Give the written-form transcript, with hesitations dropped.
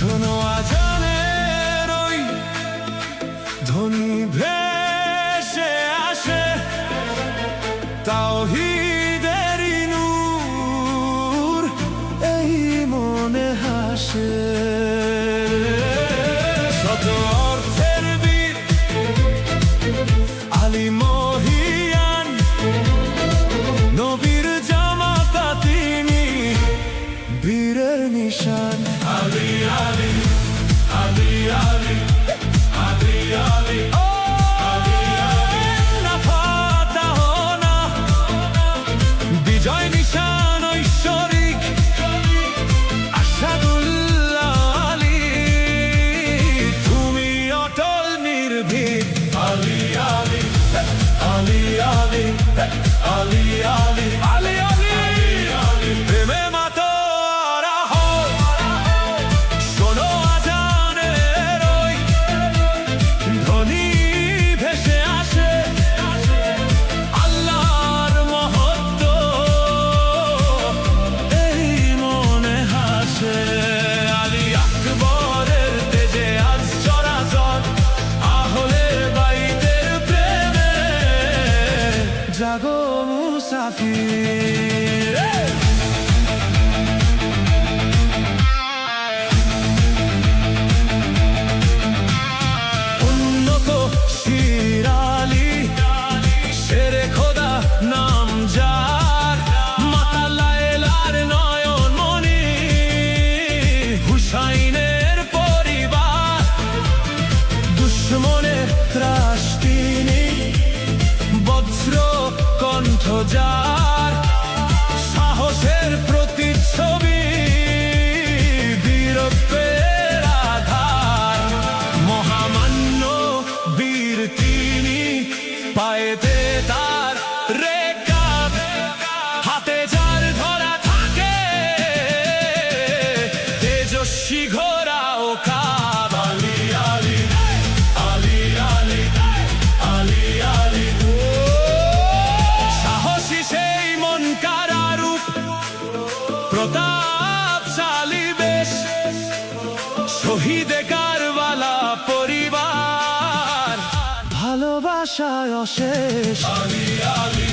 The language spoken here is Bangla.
শোনো আজানের ওই ধ্বনি ভেসে আসে, তাওহীদেরই নূর এই মনে হাসে। শত অর্থের বীর আলী মহিয়ান, নবীর জামাতা তিনি, বীরের নিশান। আলী আলী আলী আলী আলী আলী বিজয় নিশান ঐশ্বরিক আসাদুল্লাহ আলী, তুমি অটল নির্ভীক। আলী আলী আলী আলী আলী আলী আলী আলী প্রেমে মাতোয়ারা হও, শোনো আজানের ওই ধ্বনি ভেসে আসে, আল্লাহর মহত্ব এই মনে হাসে। আলী আকবরের তেজে আজ চরাচর, আহলের বাইতের প্রেমে জাগো মুসাফির। উন্নত শির আলী, শেরে খোদা নাম যার, মাতা লায়লার নয়ন মনি, হুসাইনের পরিবার, দুশ্মনের ত্রাস তিনি, বজ্র কণ্ঠ যার, সাহসের প্রতিচ্ছবি, বীরত্বের আধার, মহামান্য বীর তিনি, পায়েতে তার রেকাব, হাতে যার ধরা থাকে তেজস্বী ঘোড়া ও কাব। আলী আলী আলী আলী আলী আলী সাহসী সেই মন কারারূপ, প্রতাপশালী বেশ, শহীদে কারবালা পরিবার, ভালোবাসায় অশেষ। আলী আলী